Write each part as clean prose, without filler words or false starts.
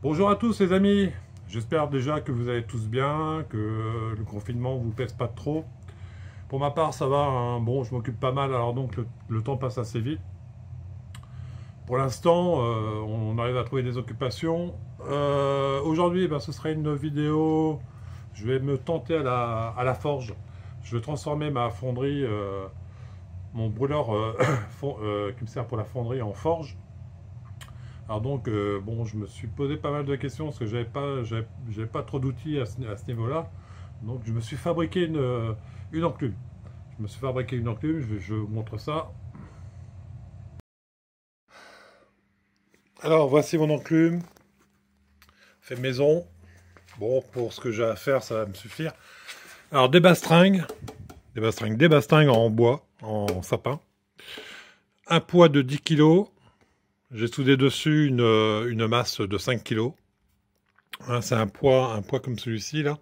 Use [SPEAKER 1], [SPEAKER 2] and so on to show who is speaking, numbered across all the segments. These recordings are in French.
[SPEAKER 1] Bonjour à tous les amis, j'espère déjà que vous allez tous bien, que le confinement vous pèse pas trop. Pour ma part ça va, hein. Bon je m'occupe pas mal alors donc le temps passe assez vite. Pour l'instant on arrive à trouver des occupations. Aujourd'hui ce sera une vidéo, je vais me tenter à la forge. Je vais transformer ma fonderie, mon brûleur qui me sert pour la fonderie en forge. Alors donc, bon, je me suis posé pas mal de questions parce que j'avais pas trop d'outils à ce niveau-là. Donc, je me suis fabriqué une enclume. Je me suis fabriqué une enclume, je vous montre ça. Alors, voici mon enclume, fait maison. Bon, pour ce que j'ai à faire, ça va me suffire. Alors, des bastringues en bois, en sapin. Un poids de 10 kilos. J'ai soudé dessus une masse de 5 kilos. Hein, c'est un poids comme celui-ci, là.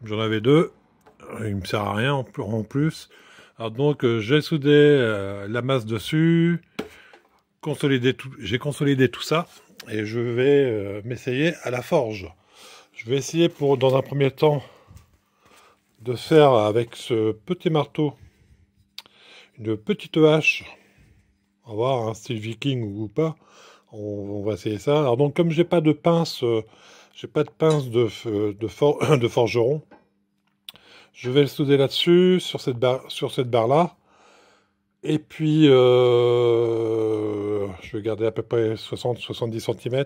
[SPEAKER 1] J'en avais deux. Il me sert à rien en plus. Alors donc j'ai soudé la masse dessus, j'ai consolidé tout ça et je vais m'essayer à la forge. Je vais essayer dans un premier temps de faire avec ce petit marteau une petite hache. On va voir un style viking ou pas. On va essayer ça. Alors donc comme j'ai pas de pince, de forgeron. Je vais le souder là-dessus, sur cette barre-là. Et puis, je vais garder à peu près 60-70 cm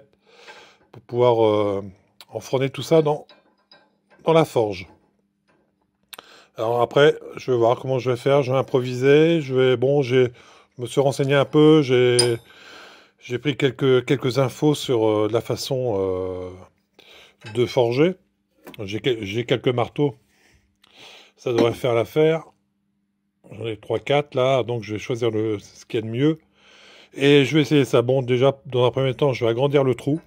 [SPEAKER 1] pour pouvoir enfourner tout ça dans la forge. Alors après, je vais voir comment je vais faire. Je vais improviser. Je me suis renseigné un peu. J'ai pris quelques infos sur la façon de forger. J'ai quelques marteaux. Ça devrait faire l'affaire. J'en ai 3-4 là, donc je vais choisir ce qu'il y a de mieux. Et je vais essayer ça. Bon, déjà, dans un premier temps, je vais agrandir le trou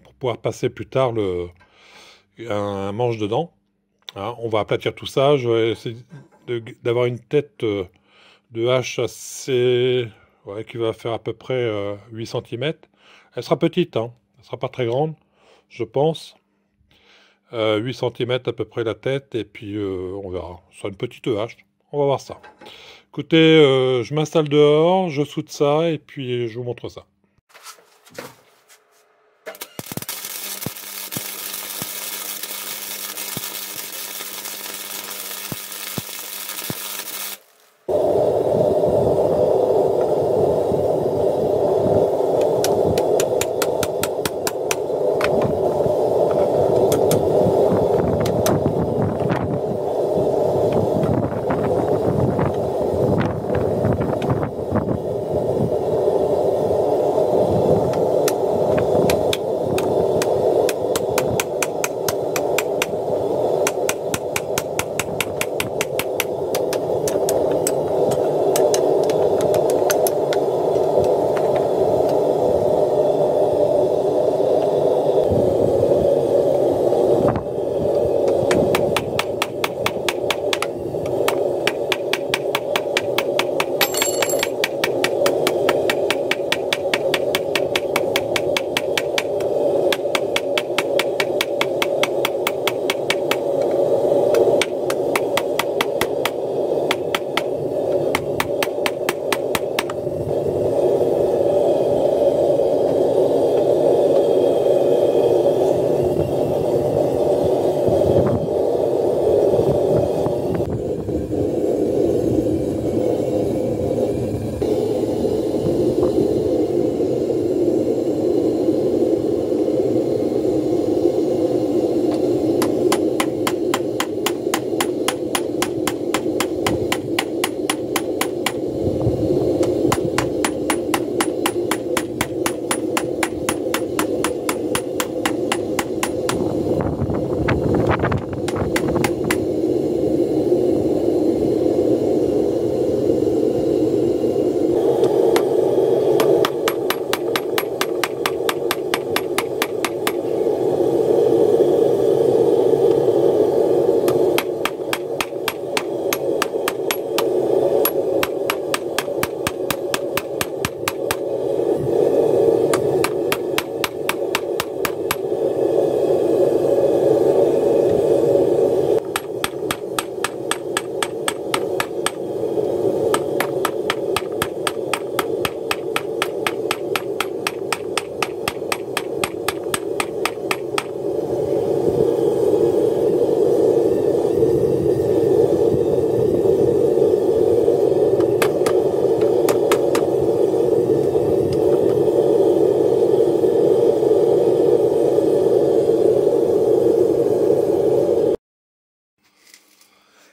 [SPEAKER 1] pour pouvoir passer plus tard un manche dedans. Hein, on va aplatir tout ça. Je vais essayer d'avoir une tête de hache ouais, qui va faire à peu près 8 cm. Elle sera petite, hein. Elle sera pas très grande, je pense. 8 cm à peu près la tête, et puis on verra. Ce sera une petite hache. On va voir ça. Écoutez, je m'installe dehors, je soude ça, et puis je vous montre ça.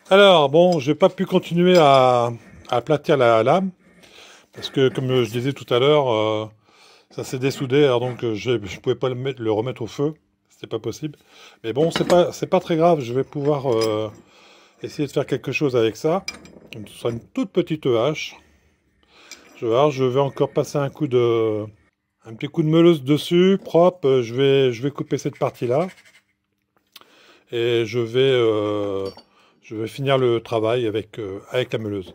[SPEAKER 1] Alors, bon, j'ai pas pu continuer à aplatir la lame, parce que, comme je disais tout à l'heure, ça s'est dessoudé, alors donc je pouvais pas le remettre au feu, c'était pas possible. Mais bon, c'est pas très grave, je vais pouvoir essayer de faire quelque chose avec ça. Donc, ce sera une toute petite hache. Je vais voir, je vais encore passer un petit coup de meuleuse dessus, propre. Je vais couper cette partie-là. Et je vais finir le travail avec la meuleuse.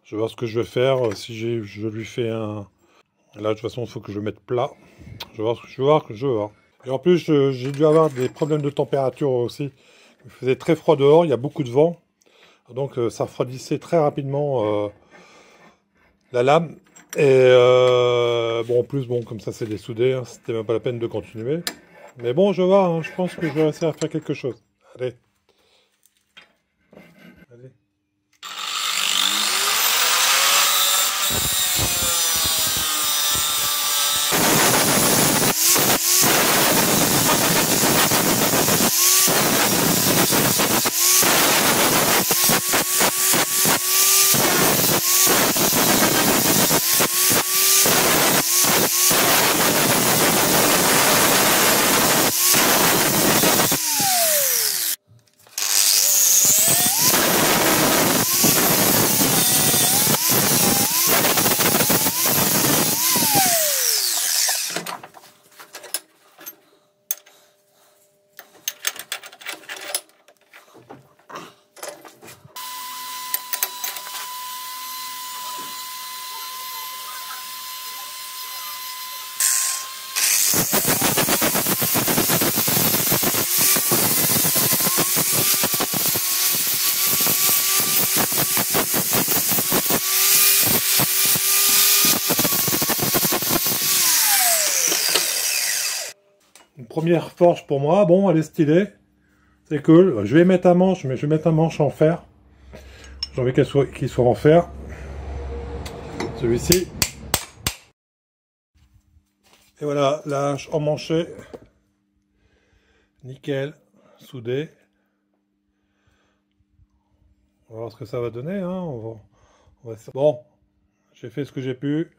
[SPEAKER 1] Je vais voir ce que je vais faire. Si je lui fais un... Là, de toute façon, il faut que je le mette plat. Je vais voir. Et en plus, j'ai dû avoir des problèmes de température aussi. Il faisait très froid dehors, il y a beaucoup de vent. Donc, ça refroidissait très rapidement la lame. Et bon, en plus, bon, comme ça, c'est dessoudé. Hein, c'était même pas la peine de continuer. Mais bon, je vais voir. Hein, je pense que je vais réussir à faire quelque chose. Allez. Allez. Une première forge pour moi. Bon, elle est stylée. C'est cool. Je vais mettre un manche, mais je vais mettre un manche en fer. J'ai envie qu'il soit en fer. Celui-ci. Et voilà, la hache emmanchée. Nickel. Soudée. On va voir ce que ça va donner. Hein. Bon, j'ai fait ce que j'ai pu.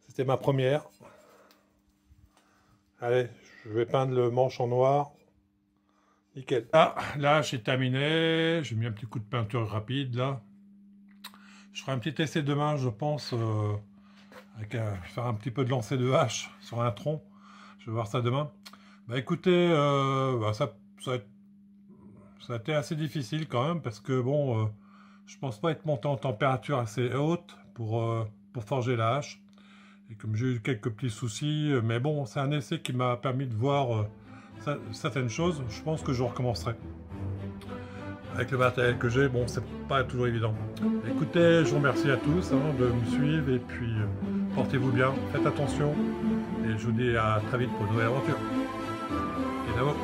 [SPEAKER 1] C'était ma première. Allez, je vais peindre le manche en noir. Nickel. Ah, là, j'ai terminé. J'ai mis un petit coup de peinture rapide, là. Je ferai un petit essai demain, je pense, faire un petit peu de lancer de hache sur un tronc. Je vais voir ça demain. Bah écoutez, ça a été assez difficile quand même, parce que bon, je pense pas être monté en température assez haute pour forger la hache. Et comme j'ai eu quelques petits soucis, mais bon, c'est un essai qui m'a permis de voir certaines choses. Je pense que je recommencerai. Avec le matériel que j'ai, bon, c'est pas toujours évident. Écoutez, je vous remercie à tous hein, de me suivre et puis portez-vous bien, faites attention et je vous dis à très vite pour une nouvelle aventure. Et d'abord.